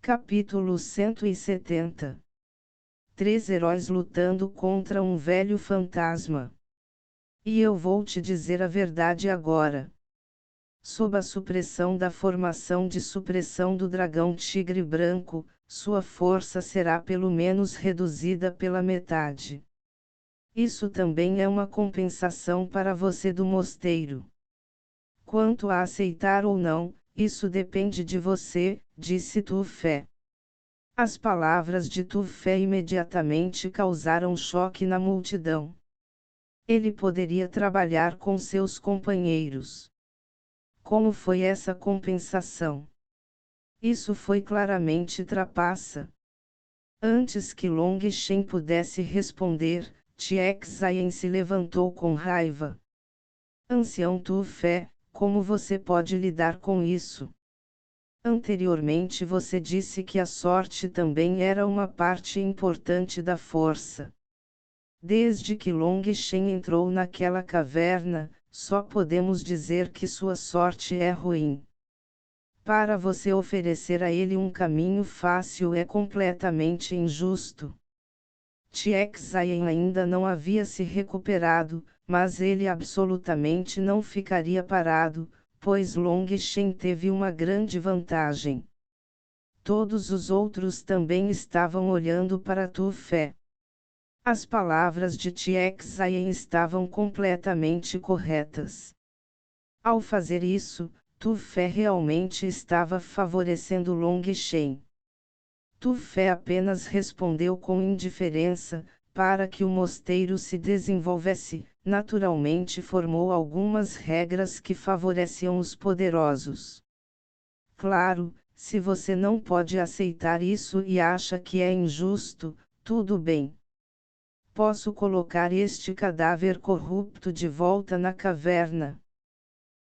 Capítulo 170. Três heróis lutando contra um velho fantasma. E eu vou te dizer a verdade agora. Sob a supressão da formação de supressão do dragão tigre branco, sua força será pelo menos reduzida pela metade. Isso também é uma compensação para você do mosteiro. Quanto a aceitar ou não, isso depende de você, disse Tu Fé. As palavras de Tu Fé imediatamente causaram choque na multidão. Ele poderia trabalhar com seus companheiros. Como foi essa compensação? Isso foi claramente trapaça. Antes que Long Shen pudesse responder, Tiexayen se levantou com raiva. Ancião Tu Fé, como você pode lidar com isso? Anteriormente você disse que a sorte também era uma parte importante da força. Desde que Long Shen entrou naquela caverna, só podemos dizer que sua sorte é ruim. Para você oferecer a ele um caminho fácil é completamente injusto. Tiexayen ainda não havia se recuperado, mas ele absolutamente não ficaria parado, pois Long Shen teve uma grande vantagem. Todos os outros também estavam olhando para Tu Fé. As palavras de Tiexayen estavam completamente corretas. Ao fazer isso, Tu Fé realmente estava favorecendo Long Shen. Tu Fé apenas respondeu com indiferença, para que o mosteiro se desenvolvesse, naturalmente formou algumas regras que favoreciam os poderosos. Claro, se você não pode aceitar isso e acha que é injusto, tudo bem. Posso colocar este cadáver corrupto de volta na caverna.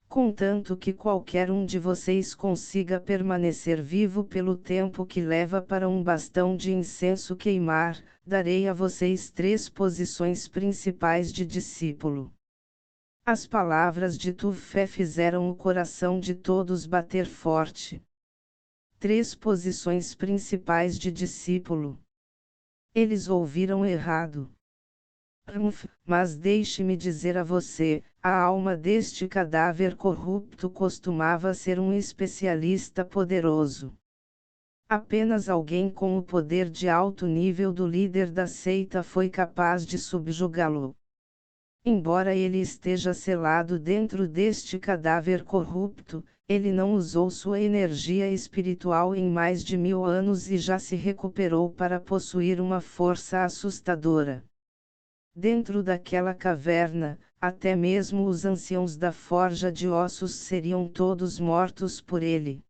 Contanto que qualquer um de vocês consiga permanecer vivo pelo tempo que leva para um bastão de incenso queimar, darei a vocês 3 posições principais de discípulo. As palavras de Tu Fé fizeram o coração de todos bater forte. 3 posições principais de discípulo. Eles ouviram errado. Mas deixe-me dizer a você, a alma deste cadáver corrupto costumava ser um especialista poderoso. Apenas alguém com o poder de alto nível do líder da seita foi capaz de subjugá-lo. Embora ele esteja selado dentro deste cadáver corrupto, ele não usou sua energia espiritual em mais de 1000 anos e já se recuperou para possuir uma força assustadora. Dentro daquela caverna, até mesmo os anciãos da Forja de Ossos seriam todos mortos por ele.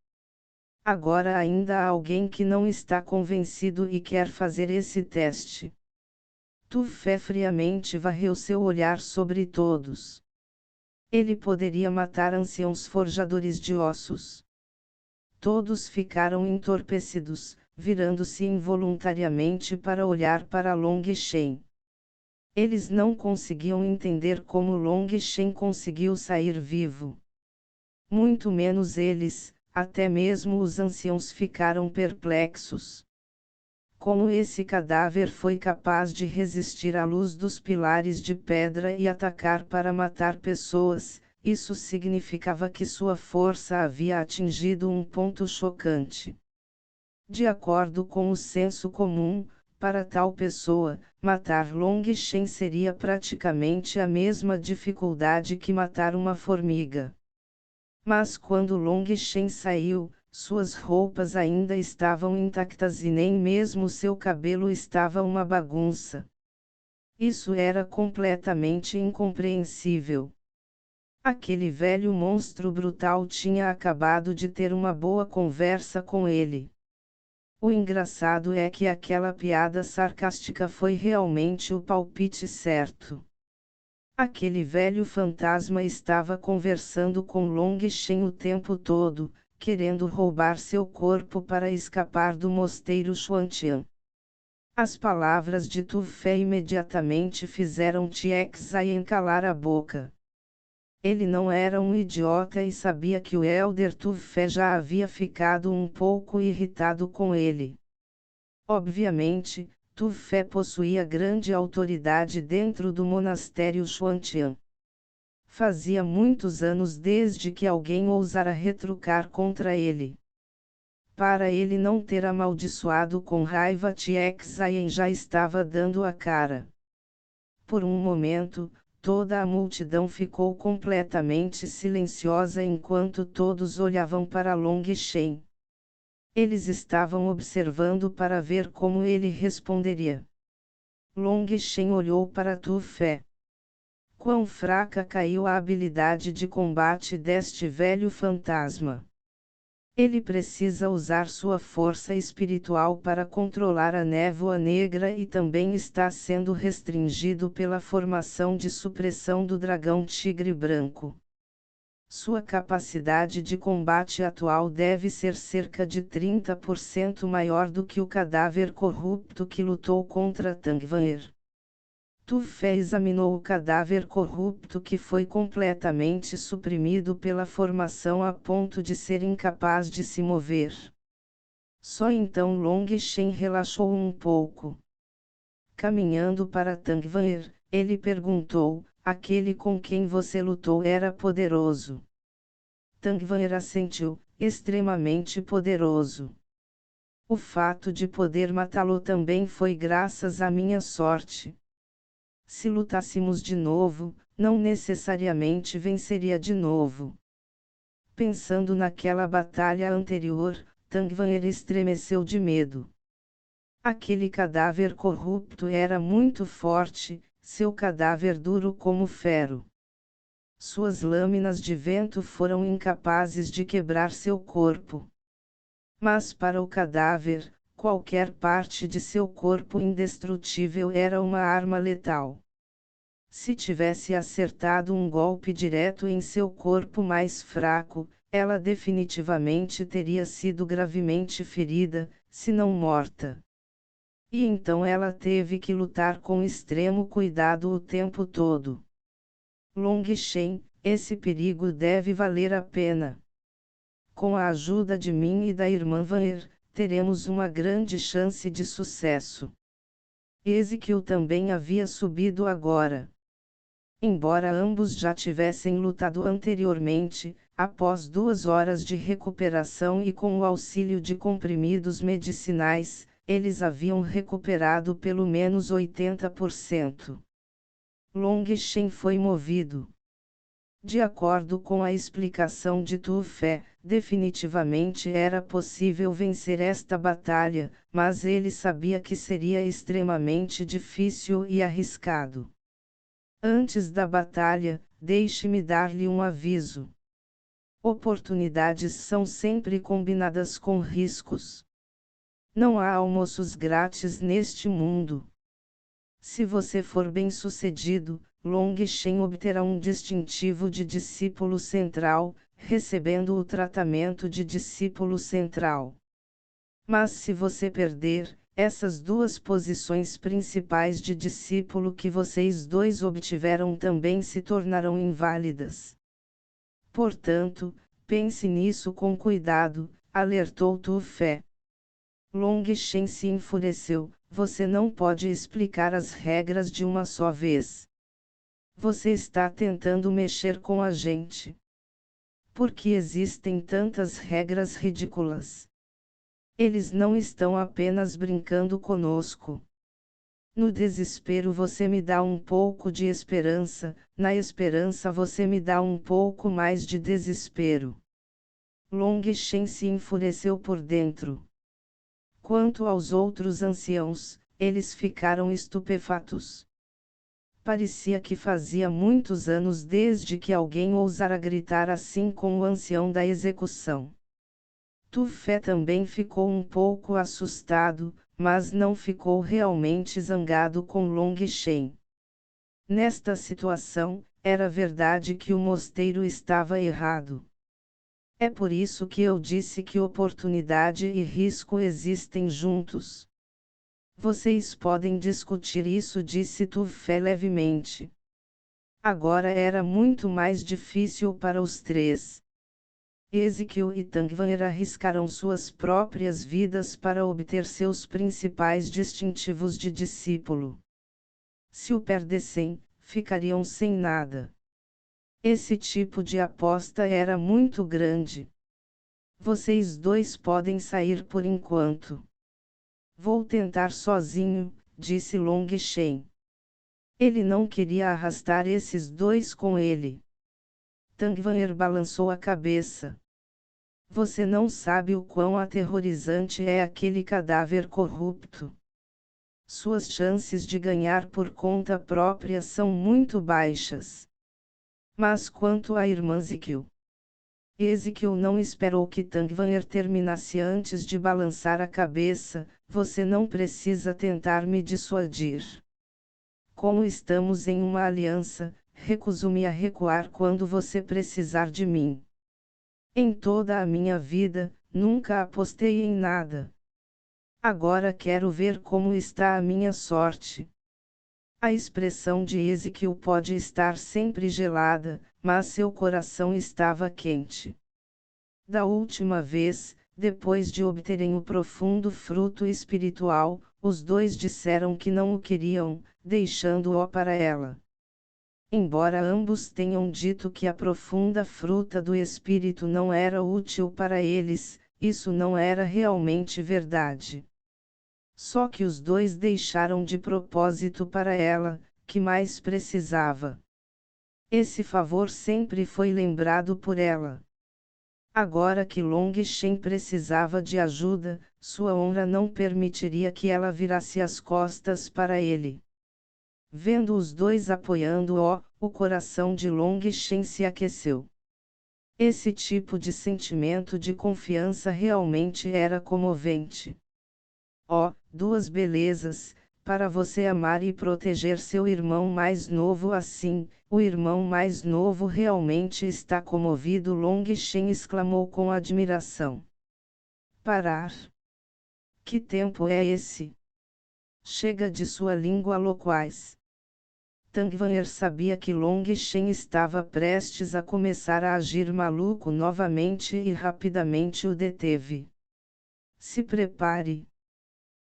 Agora ainda há alguém que não está convencido e quer fazer esse teste. Tu Fé friamente varreu seu olhar sobre todos. Ele poderia matar anciãos forjadores de ossos. Todos ficaram entorpecidos, virando-se involuntariamente para olhar para Long Shen. Eles não conseguiam entender como Long Shen conseguiu sair vivo. Muito menos eles, até mesmo os anciãos ficaram perplexos. Como esse cadáver foi capaz de resistir à luz dos pilares de pedra e atacar para matar pessoas, isso significava que sua força havia atingido um ponto chocante. De acordo com o senso comum, para tal pessoa, matar Long Shen seria praticamente a mesma dificuldade que matar uma formiga. Mas quando Long Shen saiu, suas roupas ainda estavam intactas e nem mesmo seu cabelo estava uma bagunça. Isso era completamente incompreensível. Aquele velho monstro brutal tinha acabado de ter uma boa conversa com ele. O engraçado é que aquela piada sarcástica foi realmente o palpite certo. Aquele velho fantasma estava conversando com Long Shen o tempo todo, querendo roubar seu corpo para escapar do mosteiro Xuantian. As palavras de Tu Fé imediatamente fizeram Tiexayen calar a boca. Ele não era um idiota e sabia que o Elder Tufé já havia ficado um pouco irritado com ele. Obviamente, Tufé possuía grande autoridade dentro do monastério Xuantian. Fazia muitos anos desde que alguém ousara retrucar contra ele. Para ele não ter amaldiçoado com raiva Tiexaien já estava dando a cara. Por um momento, toda a multidão ficou completamente silenciosa enquanto todos olhavam para Long Shen. Eles estavam observando para ver como ele responderia. Long Shen olhou para Tu Fé. Quão fraca caiu a habilidade de combate deste velho fantasma. Ele precisa usar sua força espiritual para controlar a névoa negra e também está sendo restringido pela formação de supressão do dragão tigre branco. Sua capacidade de combate atual deve ser cerca de 30% maior do que o cadáver corrupto que lutou contra Tangvanir. Tu Fé examinou o cadáver corrupto que foi completamente suprimido pela formação a ponto de ser incapaz de se mover. Só então Long Shen relaxou um pouco. Caminhando para Tangvanir, ele perguntou: aquele com quem você lutou era poderoso? Tangvanir assentiu: extremamente poderoso. O fato de poder matá-lo também foi graças à minha sorte. Se lutássemos de novo, não necessariamente venceria de novo. Pensando naquela batalha anterior, Tangvanir estremeceu de medo. Aquele cadáver corrupto era muito forte, seu cadáver duro como ferro. Suas lâminas de vento foram incapazes de quebrar seu corpo. Mas para o cadáver, qualquer parte de seu corpo indestrutível era uma arma letal. Se tivesse acertado um golpe direto em seu corpo mais fraco, ela definitivamente teria sido gravemente ferida, se não morta. E então ela teve que lutar com extremo cuidado o tempo todo. Long Shen, esse perigo deve valer a pena. Com a ajuda de mim e da irmã Vanir, teremos uma grande chance de sucesso. Ezequiel também havia subido agora. Embora ambos já tivessem lutado anteriormente, após 2 horas de recuperação e com o auxílio de comprimidos medicinais, eles haviam recuperado pelo menos 80%. Long Shen foi movido. De acordo com a explicação de Tu Fé, definitivamente era possível vencer esta batalha, mas ele sabia que seria extremamente difícil e arriscado. Antes da batalha, deixe-me dar-lhe um aviso. Oportunidades são sempre combinadas com riscos. Não há almoços grátis neste mundo. Se você for bem-sucedido, Long Shen obterá um distintivo de discípulo central, recebendo o tratamento de discípulo central. Mas se você perder, essas 2 posições principais de discípulo que vocês dois obtiveram também se tornarão inválidas. Portanto, pense nisso com cuidado, alertou Tu Fé. Long Shen se enfureceu: você não pode explicar as regras de uma só vez. Você está tentando mexer com a gente. Por que existem tantas regras ridículas? Eles não estão apenas brincando conosco. No desespero você me dá um pouco de esperança, na esperança você me dá um pouco mais de desespero. Long Shen se enfureceu por dentro. Quanto aos outros anciãos, eles ficaram estupefatos. Parecia que fazia muitos anos desde que alguém ousara gritar assim com o ancião da execução. Tu Fé também ficou um pouco assustado, mas não ficou realmente zangado com Long Shen. Nesta situação, era verdade que o mosteiro estava errado. É por isso que eu disse que oportunidade e risco existem juntos. Vocês podem discutir isso, disse Tu Fé levemente. Agora era muito mais difícil para os três. Ezequiel e Tangvanher arriscaram suas próprias vidas para obter seus principais distintivos de discípulo. Se o perdessem, ficariam sem nada. Esse tipo de aposta era muito grande. Vocês dois podem sair por enquanto. Vou tentar sozinho, disse Long Shen. Ele não queria arrastar esses dois com ele. Tangvanher balançou a cabeça. Você não sabe o quão aterrorizante é aquele cadáver corrupto. Suas chances de ganhar por conta própria são muito baixas. Mas quanto à irmã Ezequiel não esperou que Tangvanher terminasse antes de balançar a cabeça. Você não precisa tentar me dissuadir. Como estamos em uma aliança, recuso-me a recuar quando você precisar de mim. Em toda a minha vida, nunca apostei em nada. Agora quero ver como está a minha sorte. A expressão de Ezequiel pode estar sempre gelada, mas seu coração estava quente. Da última vez, depois de obterem o profundo fruto espiritual, os dois disseram que não o queriam, deixando-o para ela. Embora ambos tenham dito que a profunda fruta do espírito não era útil para eles, isso não era realmente verdade. Só que os dois deixaram de propósito para ela, que mais precisava. Esse favor sempre foi lembrado por ela. Agora que Long Shen precisava de ajuda, sua honra não permitiria que ela virasse as costas para ele. Vendo os dois apoiando-o, o coração de Long Shen se aqueceu. Esse tipo de sentimento de confiança realmente era comovente. Oh, duas belezas, para você amar e proteger seu irmão mais novo assim, o irmão mais novo realmente está comovido. Long Shen exclamou com admiração. Parar. Que tempo é esse? Chega de sua língua loquaz. Tangvanher sabia que Long Shen estava prestes a começar a agir maluco novamente e rapidamente o deteve. Se prepare.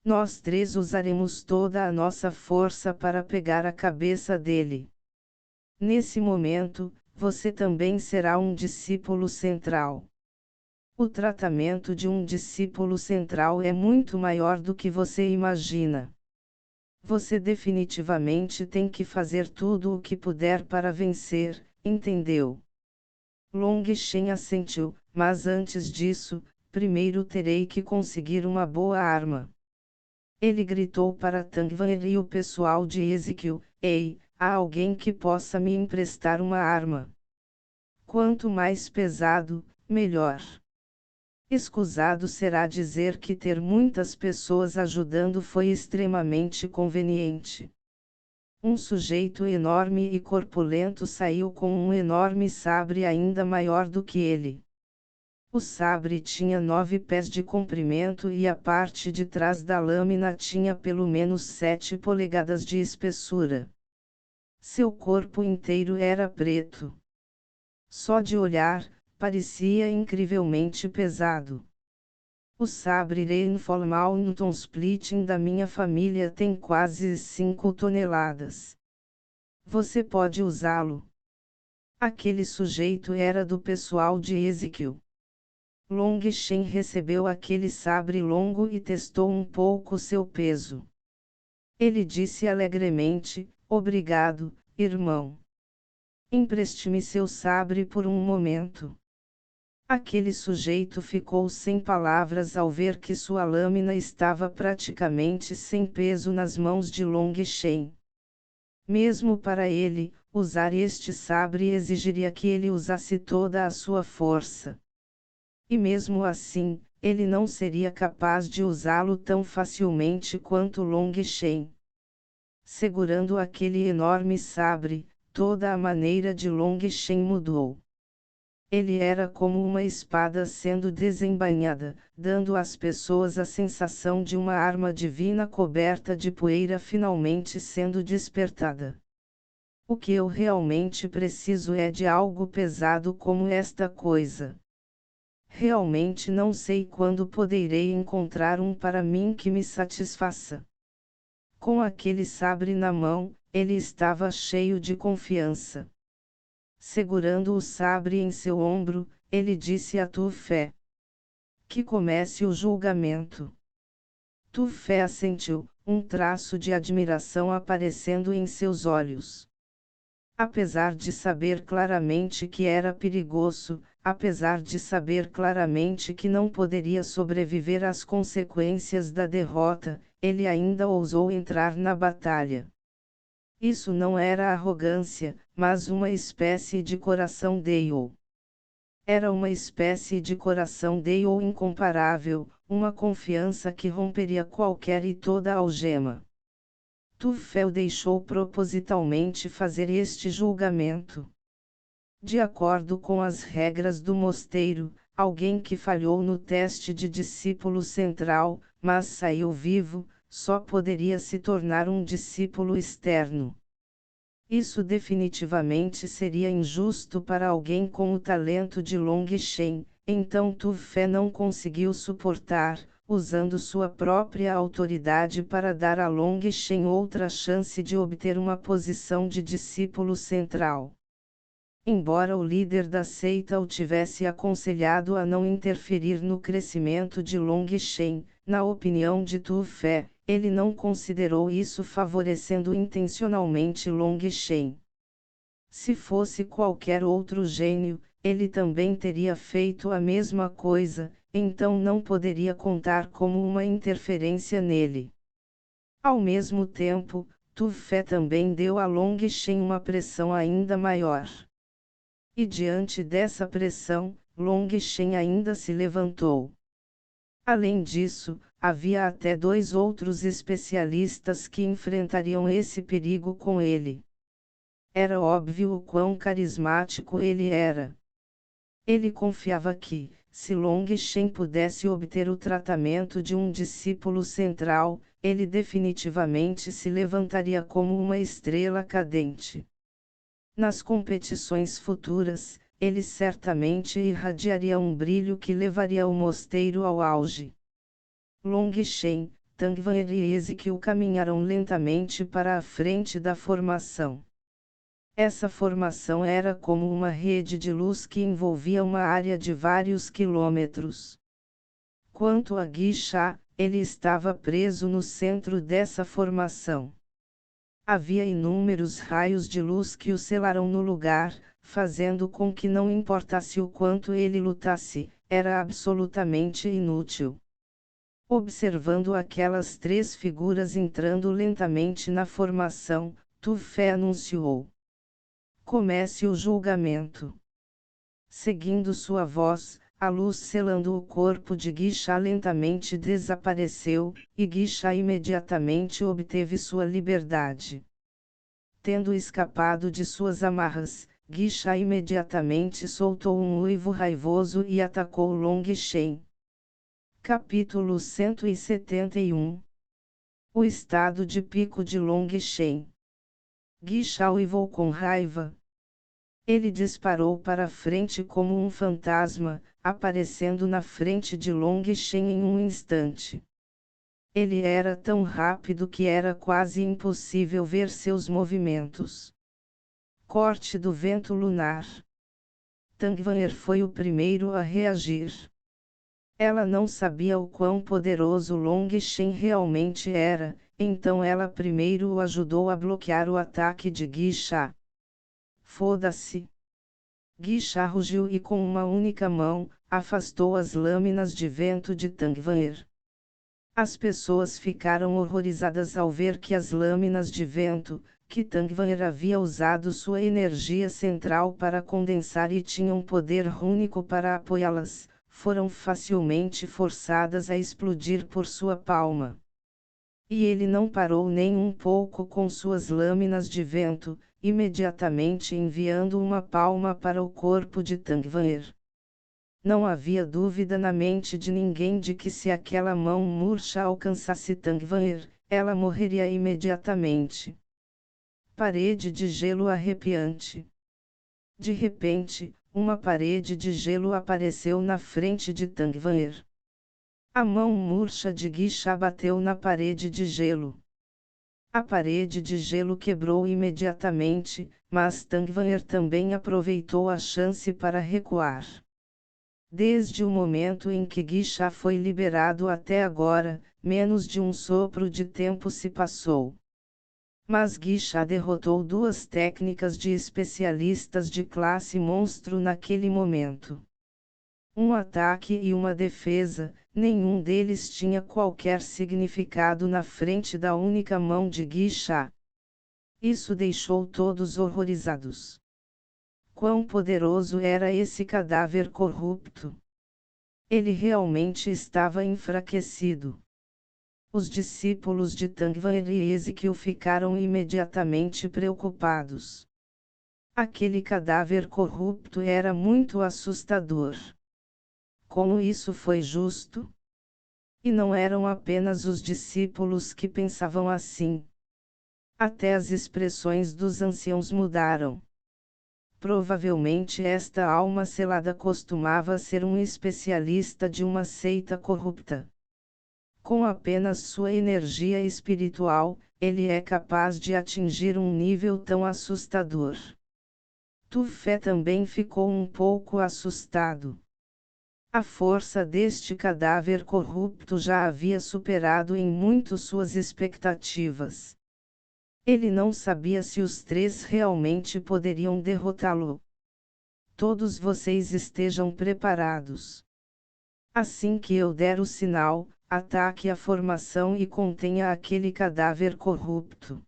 Nós três usaremos toda a nossa força para pegar a cabeça dele. Nesse momento, você também será um discípulo central. O tratamento de um discípulo central é muito maior do que você imagina. Você definitivamente tem que fazer tudo o que puder para vencer, entendeu? Long Shen assentiu, mas antes disso, primeiro terei que conseguir uma boa arma. Ele gritou para Tangvanher e o pessoal de Ezequiel: Ei, há alguém que possa me emprestar uma arma? Quanto mais pesado, melhor. Escusado será dizer que ter muitas pessoas ajudando foi extremamente conveniente. Um sujeito enorme e corpulento saiu com um enorme sabre ainda maior do que ele. O sabre tinha 9 pés de comprimento e a parte de trás da lâmina tinha pelo menos 7 polegadas de espessura. Seu corpo inteiro era preto. Só de olhar, parecia incrivelmente pesado. O sabre Reinformal Newton Splitting da minha família tem quase 5 toneladas. Você pode usá-lo. Aquele sujeito era do pessoal de Ezequiel. Long Shen recebeu aquele sabre longo e testou um pouco seu peso. Ele disse alegremente: Obrigado, irmão. Empreste-me seu sabre por um momento. Aquele sujeito ficou sem palavras ao ver que sua lâmina estava praticamente sem peso nas mãos de Long Shen. Mesmo para ele, usar este sabre exigiria que ele usasse toda a sua força. E mesmo assim, ele não seria capaz de usá-lo tão facilmente quanto Long Shen. Segurando aquele enorme sabre, toda a maneira de Long Shen mudou. Ele era como uma espada sendo desembainhada, dando às pessoas a sensação de uma arma divina coberta de poeira finalmente sendo despertada. O que eu realmente preciso é de algo pesado como esta coisa. Realmente não sei quando poderei encontrar um para mim que me satisfaça. Com aquele sabre na mão, ele estava cheio de confiança. Segurando o sabre em seu ombro, ele disse a Tu-Fé: que comece o julgamento. Tu-Fé assentiu, um traço de admiração aparecendo em seus olhos. Apesar de saber claramente que era perigoso, apesar de saber claramente que não poderia sobreviver às consequências da derrota, ele ainda ousou entrar na batalha. Isso não era arrogância, mas uma espécie de coração Dale. Era uma espécie de coração Dale incomparável, uma confiança que romperia qualquer e toda algema. Tu-Fé deixou propositalmente fazer este julgamento. De acordo com as regras do mosteiro, alguém que falhou no teste de discípulo central, mas saiu vivo, só poderia se tornar um discípulo externo. Isso definitivamente seria injusto para alguém com o talento de Long Shen, então Tu-Fé não conseguiu suportar, usando sua própria autoridade para dar a Long Shen outra chance de obter uma posição de discípulo central. Embora o líder da seita o tivesse aconselhado a não interferir no crescimento de Long Shen, na opinião de Tu-Fé, ele não considerou isso favorecendo intencionalmente Long Shen. Se fosse qualquer outro gênio, ele também teria feito a mesma coisa, então não poderia contar como uma interferência nele. Ao mesmo tempo, Tu-Fé também deu a Long Shen uma pressão ainda maior. E diante dessa pressão, Long Shen ainda se levantou. Além disso, havia até 2 outros especialistas que enfrentariam esse perigo com ele. Era óbvio o quão carismático ele era. Ele confiava que, se Long Shen pudesse obter o tratamento de um discípulo central, ele definitivamente se levantaria como uma estrela cadente. Nas competições futuras, ele certamente irradiaria um brilho que levaria o mosteiro ao auge. Long Shen, Tangvan e Ezequiel caminharam lentamente para a frente da formação. Essa formação era como uma rede de luz que envolvia uma área de vários quilômetros. Quanto a Guixa, ele estava preso no centro dessa formação. Havia inúmeros raios de luz que o selaram no lugar, fazendo com que não importasse o quanto ele lutasse, era absolutamente inútil. Observando aquelas 3 figuras entrando lentamente na formação, Tu-Fé anunciou: comece o julgamento. Seguindo sua voz, a luz selando o corpo de Guixa lentamente desapareceu, e Guixa imediatamente obteve sua liberdade. Tendo escapado de suas amarras, Guixa imediatamente soltou um uivo raivoso e atacou Long Shen. Capítulo 171. O estado de pico de Long Shen. Guixa uivou com raiva. Ele disparou para frente como um fantasma, aparecendo na frente de Long Shen em um instante. Ele era tão rápido que era quase impossível ver seus movimentos. Corte do vento lunar. Tangvanr foi o primeiro a reagir. Ela não sabia o quão poderoso Long Shen realmente era, então ela primeiro o ajudou a bloquear o ataque de Guixa. Foda-se! Guixa rugiu e com uma única mão, afastou as lâminas de vento de Tangvanr. As pessoas ficaram horrorizadas ao ver que as lâminas de vento, que Tangvanr havia usado sua energia central para condensar e tinham poder único para apoiá-las, foram facilmente forçadas a explodir por sua palma. E ele não parou nem um pouco com suas lâminas de vento, imediatamente enviando uma palma para o corpo de Tangvanr. Não havia dúvida na mente de ninguém de que se aquela mão murcha alcançasse Tangvanr, ela morreria imediatamente. Parede de gelo arrepiante. De repente, uma parede de gelo apareceu na frente de Tangvanher. A mão murcha de Guixa bateu na parede de gelo. A parede de gelo quebrou imediatamente, mas Tangvanher também aproveitou a chance para recuar. Desde o momento em que Guixa foi liberado até agora, menos de um sopro de tempo se passou. Mas Guixa derrotou duas técnicas de especialistas de classe monstro naquele momento. Um ataque e uma defesa, nenhum deles tinha qualquer significado na frente da única mão de Guixa. Isso deixou todos horrorizados. Quão poderoso era esse cadáver corrupto! Ele realmente estava enfraquecido. Os discípulos de Tangvanher e Ezequiel ficaram imediatamente preocupados. Aquele cadáver corrupto era muito assustador. Como isso foi justo? E não eram apenas os discípulos que pensavam assim. Até as expressões dos anciãos mudaram. Provavelmente esta alma selada costumava ser um especialista de uma seita corrupta. Com apenas sua energia espiritual, ele é capaz de atingir um nível tão assustador. Tufé também ficou um pouco assustado. A força deste cadáver corrupto já havia superado em muito suas expectativas. Ele não sabia se os três realmente poderiam derrotá-lo. Todos vocês estejam preparados. Assim que eu der o sinal, ataque a formação e contenha aquele cadáver corrupto.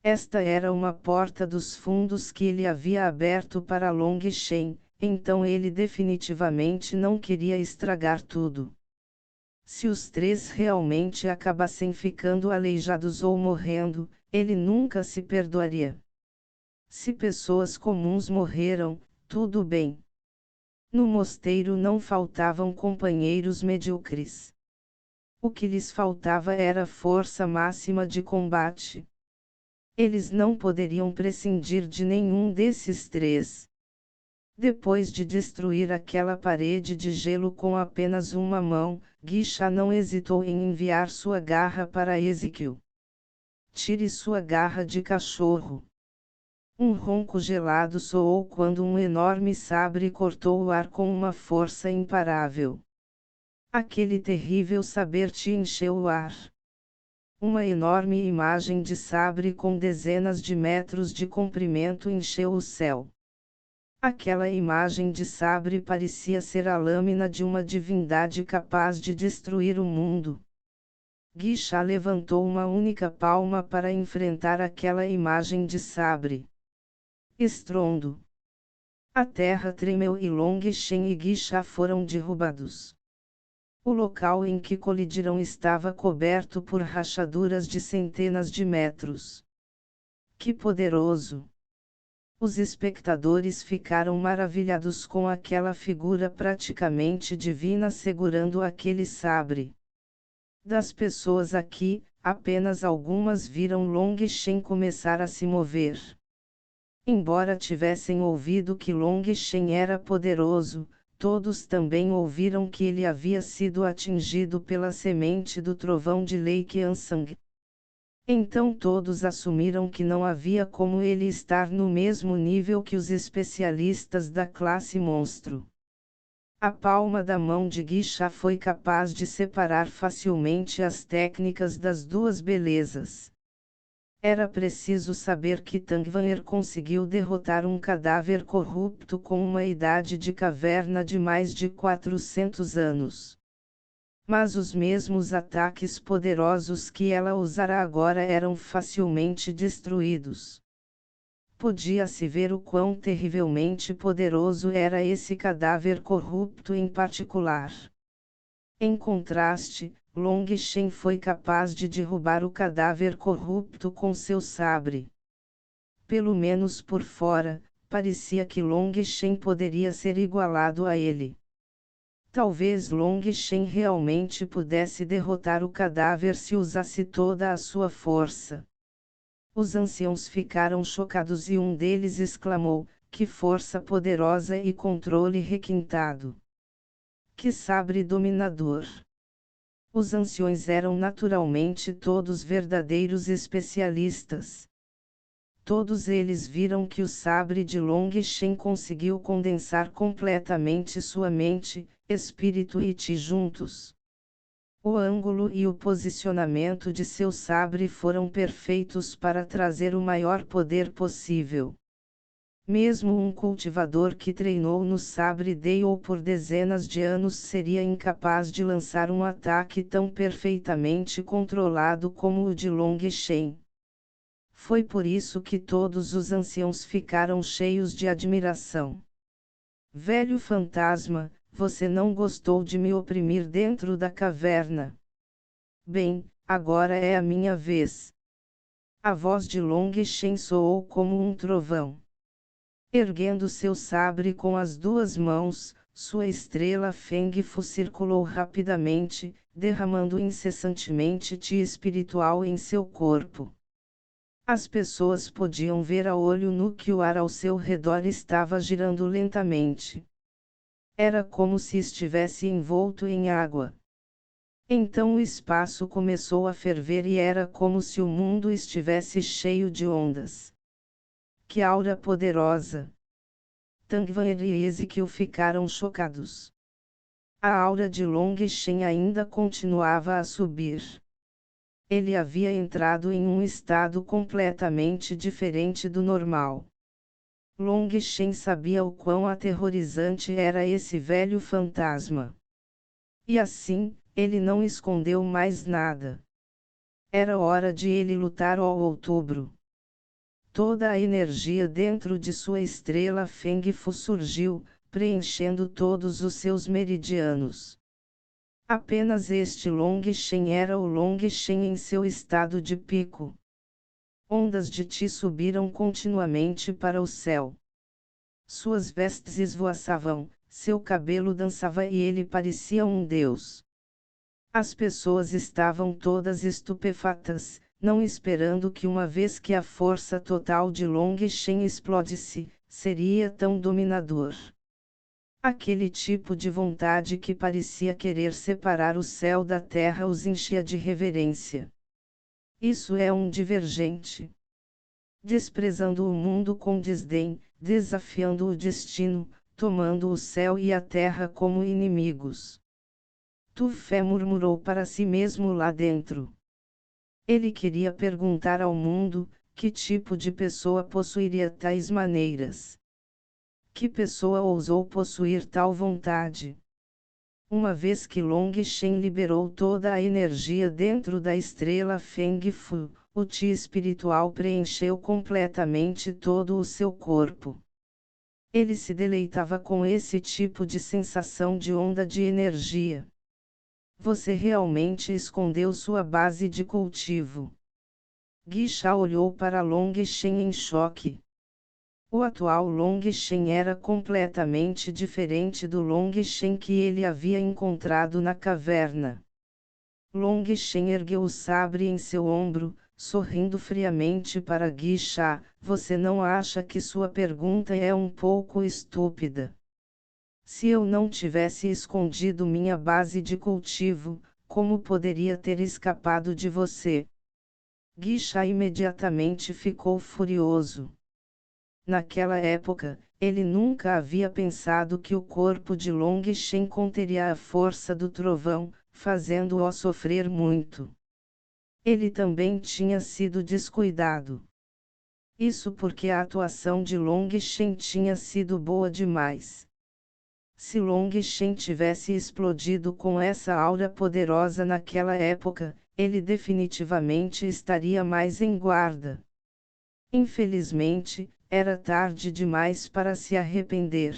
Esta era uma porta dos fundos que ele havia aberto para Long Shen, então ele definitivamente não queria estragar tudo. Se os três realmente acabassem ficando aleijados ou morrendo, ele nunca se perdoaria. Se pessoas comuns morreram, tudo bem. No mosteiro não faltavam companheiros medíocres. O que lhes faltava era força máxima de combate. Eles não poderiam prescindir de nenhum desses três. Depois de destruir aquela parede de gelo com apenas uma mão, Guixa não hesitou em enviar sua garra para Ezequiel. Tire sua garra de cachorro. Um ronco gelado soou quando um enorme sabre cortou o ar com uma força imparável. Aquele terrível saber te encheu o ar. Uma enorme imagem de sabre com dezenas de metros de comprimento encheu o céu. Aquela imagem de sabre parecia ser a lâmina de uma divindade capaz de destruir o mundo. Guixa levantou uma única palma para enfrentar aquela imagem de sabre. Estrondo. A terra tremeu e Long Shen e Guixa foram derrubados. O local em que colidiram estava coberto por rachaduras de centenas de metros. Que poderoso! Os espectadores ficaram maravilhados com aquela figura praticamente divina segurando aquele sabre. Das pessoas aqui, apenas algumas viram Long Shen começar a se mover. Embora tivessem ouvido que Long Shen era poderoso, todos também ouviram que ele havia sido atingido pela semente do trovão de Lei Qiansang. Então todos assumiram que não havia como ele estar no mesmo nível que os especialistas da classe monstro. A palma da mão de Guixa foi capaz de separar facilmente as técnicas das duas belezas. Era preciso saber que Tangvanher conseguiu derrotar um cadáver corrupto com uma idade de caverna de mais de 400 anos. Mas os mesmos ataques poderosos que ela usara agora eram facilmente destruídos. Podia-se ver o quão terrivelmente poderoso era esse cadáver corrupto em particular. Em contraste, Long Shen foi capaz de derrubar o cadáver corrupto com seu sabre. Pelo menos por fora, parecia que Long Shen poderia ser igualado a ele. Talvez Long Shen realmente pudesse derrotar o cadáver se usasse toda a sua força. Os anciãos ficaram chocados e um deles exclamou: que força poderosa e controle requintado! Que sabre dominador! Os anciões eram naturalmente todos verdadeiros especialistas. Todos eles viram que o sabre de Long Shen conseguiu condensar completamente sua mente, espírito e Ti juntos. O ângulo e o posicionamento de seu sabre foram perfeitos para trazer o maior poder possível. Mesmo um cultivador que treinou no sabre Dao por dezenas de anos seria incapaz de lançar um ataque tão perfeitamente controlado como o de Long Shen. Foi por isso que todos os anciãos ficaram cheios de admiração. Velho fantasma, você não gostou de me oprimir dentro da caverna. Bem, agora é a minha vez. A voz de Long Shen soou como um trovão. Erguendo seu sabre com as duas mãos, sua estrela Feng Fu circulou rapidamente, derramando incessantemente Ti espiritual em seu corpo. As pessoas podiam ver a olho nu que o ar ao seu redor estava girando lentamente. Era como se estivesse envolto em água. Então o espaço começou a ferver e era como se o mundo estivesse cheio de ondas. Que aura poderosa! Tangvan e Ezequiel ficaram chocados. A aura de Long Shen ainda continuava a subir. Ele havia entrado em um estado completamente diferente do normal. Long Shen sabia o quão aterrorizante era esse velho fantasma. E assim, ele não escondeu mais nada. Era hora de ele lutar ao outubro. Toda a energia dentro de sua estrela Feng Fu surgiu, preenchendo todos os seus meridianos. Apenas este Long Shen era o Long Shen em seu estado de pico. Ondas de Ti subiram continuamente para o céu. Suas vestes esvoaçavam, seu cabelo dançava e ele parecia um deus. As pessoas estavam todas estupefatas, não esperando que uma vez que a força total de Long Shen explodisse, seria tão dominador. Aquele tipo de vontade que parecia querer separar o céu da terra os enchia de reverência. Isso é um divergente. Desprezando o mundo com desdém, desafiando o destino, tomando o céu e a terra como inimigos. Tu Fé murmurou para si mesmo lá dentro. Ele queria perguntar ao mundo, que tipo de pessoa possuiria tais maneiras? Que pessoa ousou possuir tal vontade? Uma vez que Long Shen liberou toda a energia dentro da estrela Feng Fu, o Ti espiritual preencheu completamente todo o seu corpo. Ele se deleitava com esse tipo de sensação de onda de energia. Você realmente escondeu sua base de cultivo. Guixa olhou para Long Shen em choque. O atual Long Shen era completamente diferente do Long Shen que ele havia encontrado na caverna. Long Shen ergueu o sabre em seu ombro, sorrindo friamente para Guixa. Você não acha que sua pergunta é um pouco estúpida? Se eu não tivesse escondido minha base de cultivo, como poderia ter escapado de você? Guixa imediatamente ficou furioso. Naquela época, ele nunca havia pensado que o corpo de Long Shen conteria a força do trovão, fazendo-o sofrer muito. Ele também tinha sido descuidado. Isso porque a atuação de Long Shen tinha sido boa demais. Se Long Shen tivesse explodido com essa aura poderosa naquela época, ele definitivamente estaria mais em guarda. Infelizmente, era tarde demais para se arrepender.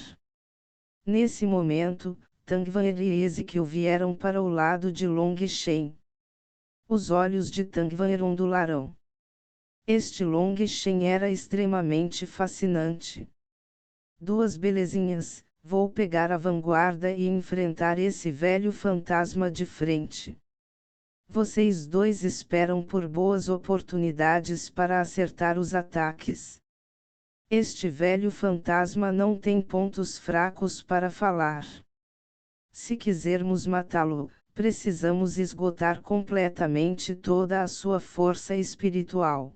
Nesse momento, Tangvan e Ezequiel vieram para o lado de Long Shen. Os olhos de Tangvan ondularam. Este Long Shen era extremamente fascinante. Duas belezinhas, vou pegar a vanguarda e enfrentar esse velho fantasma de frente. Vocês dois esperam por boas oportunidades para acertar os ataques. Este velho fantasma não tem pontos fracos para falar. Se quisermos matá-lo, precisamos esgotar completamente toda a sua força espiritual.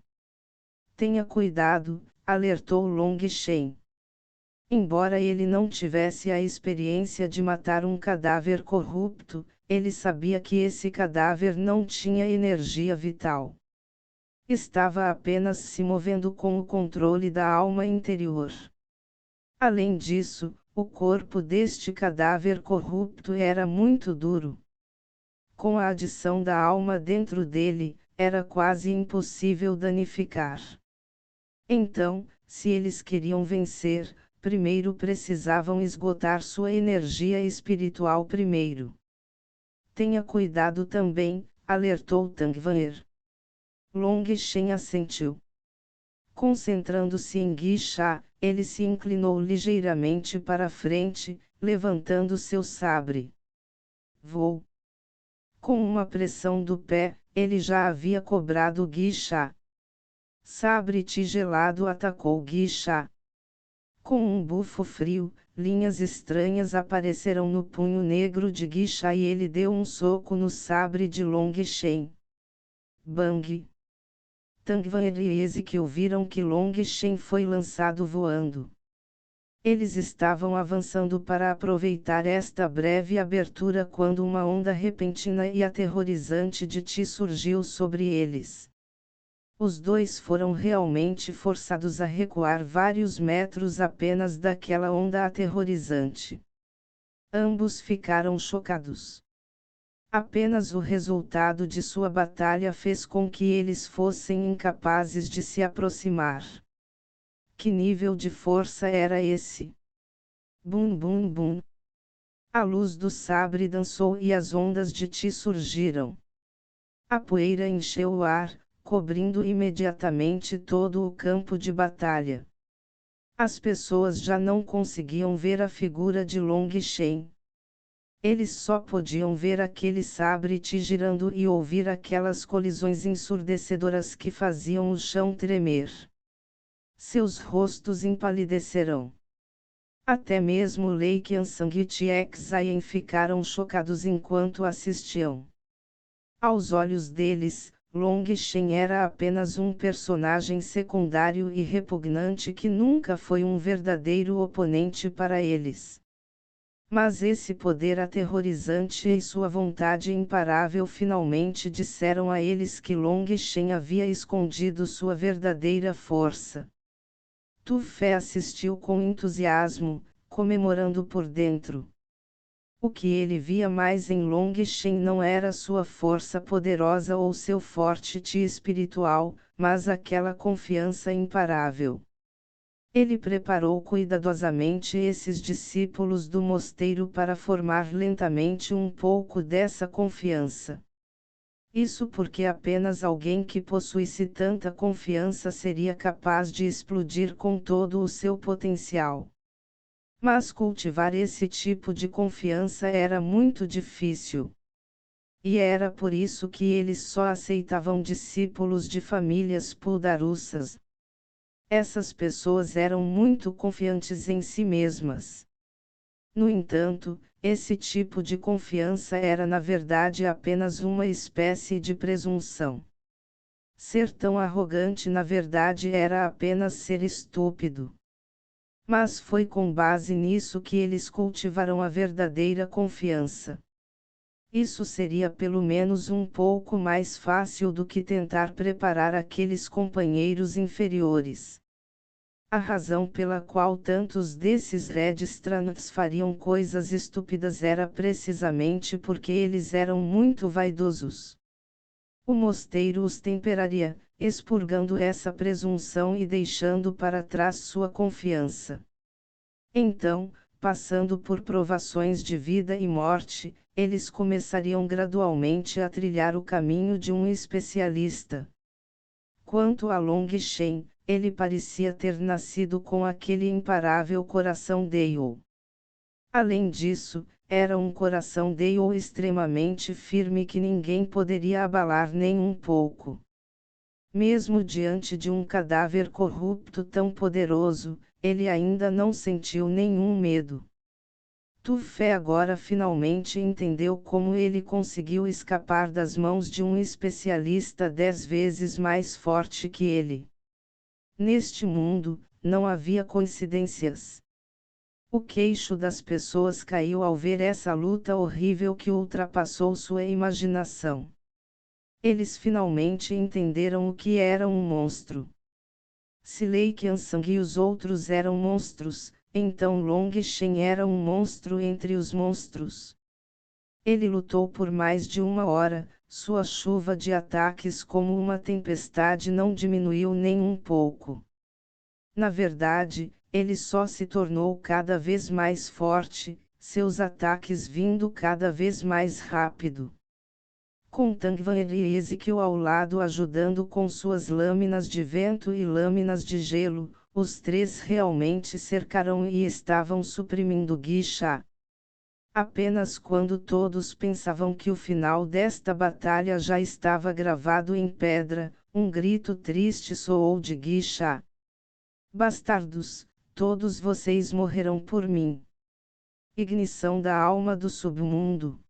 Tenha cuidado, alertou Long Shen. Embora ele não tivesse a experiência de matar um cadáver corrupto, ele sabia que esse cadáver não tinha energia vital. Estava apenas se movendo com o controle da alma interior. Além disso, o corpo deste cadáver corrupto era muito duro. Com a adição da alma dentro dele, era quase impossível danificar. Então, se eles queriam vencer, primeiro precisavam esgotar sua energia espiritual primeiro. Tenha cuidado também, alertou Tangvanher. Long Shen assentiu. Concentrando-se em Guixá, ele se inclinou ligeiramente para a frente, levantando seu sabre. Vou. Com uma pressão do pé, ele já havia cobrado Guixá. Sabre tigelado atacou Guixá. Com um bufo frio, linhas estranhas apareceram no punho negro de Guixá e ele deu um soco no sabre de Long Shen. Bang! Tangvan e Ezequiel viram que Long Shen foi lançado voando. Eles estavam avançando para aproveitar esta breve abertura quando uma onda repentina e aterrorizante de Ti surgiu sobre eles. Os dois foram realmente forçados a recuar vários metros apenas daquela onda aterrorizante. Ambos ficaram chocados. Apenas o resultado de sua batalha fez com que eles fossem incapazes de se aproximar. Que nível de força era esse? Bum bum bum. A luz do sabre dançou e as ondas de Ti surgiram. A poeira encheu o ar, cobrindo imediatamente todo o campo de batalha. As pessoas já não conseguiam ver a figura de Long Shen. Eles só podiam ver aquele sabre Ti girando e ouvir aquelas colisões ensurdecedoras que faziam o chão tremer. Seus rostos empalidecerão. Até mesmo Lei Qiansang e Tiexayen ficaram chocados enquanto assistiam. Aos olhos deles, Long Shen era apenas um personagem secundário e repugnante que nunca foi um verdadeiro oponente para eles. Mas esse poder aterrorizante e sua vontade imparável finalmente disseram a eles que Long Shen havia escondido sua verdadeira força. Tu Fé assistiu com entusiasmo, comemorando por dentro. O que ele via mais em Long Shen não era sua força poderosa ou seu forte Ti espiritual, mas aquela confiança imparável. Ele preparou cuidadosamente esses discípulos do mosteiro para formar lentamente um pouco dessa confiança. Isso porque apenas alguém que possuísse tanta confiança seria capaz de explodir com todo o seu potencial. Mas cultivar esse tipo de confiança era muito difícil. E era por isso que eles só aceitavam discípulos de famílias puldarussas. Essas pessoas eram muito confiantes em si mesmas. No entanto, esse tipo de confiança era na verdade apenas uma espécie de presunção. Ser tão arrogante na verdade era apenas ser estúpido. Mas foi com base nisso que eles cultivaram a verdadeira confiança. Isso seria pelo menos um pouco mais fácil do que tentar preparar aqueles companheiros inferiores. A razão pela qual tantos desses Redstrands fariam coisas estúpidas era precisamente porque eles eram muito vaidosos. O mosteiro os temperaria, expurgando essa presunção e deixando para trás sua confiança. Então, passando por provações de vida e morte, eles começariam gradualmente a trilhar o caminho de um especialista. Quanto a Long Shen, ele parecia ter nascido com aquele imparável coração Dale. Além disso, Era um coração Dale extremamente firme que ninguém poderia abalar nem um pouco. Mesmo diante de um cadáver corrupto tão poderoso, ele ainda não sentiu nenhum medo. Tu-Fé agora finalmente entendeu como ele conseguiu escapar das mãos de um especialista 10 vezes mais forte que ele. Neste mundo, não havia coincidências. O queixo das pessoas caiu ao ver essa luta horrível que ultrapassou sua imaginação. Eles finalmente entenderam o que era um monstro. Se Lei Qiansang e os outros eram monstros, então Long Shen era um monstro entre os monstros. Ele lutou por mais de 1 hora, sua chuva de ataques como uma tempestade não diminuiu nem um pouco. Na verdade, ele só se tornou cada vez mais forte, seus ataques vindo cada vez mais rápido. Com Tangvan e Ezequiel ao lado ajudando com suas lâminas de vento e lâminas de gelo, os três realmente cercaram e estavam suprimindo Guixa. Apenas quando todos pensavam que o final desta batalha já estava gravado em pedra, um grito triste soou de Guixa. Bastardos, todos vocês morrerão por mim. Ignição da alma do submundo.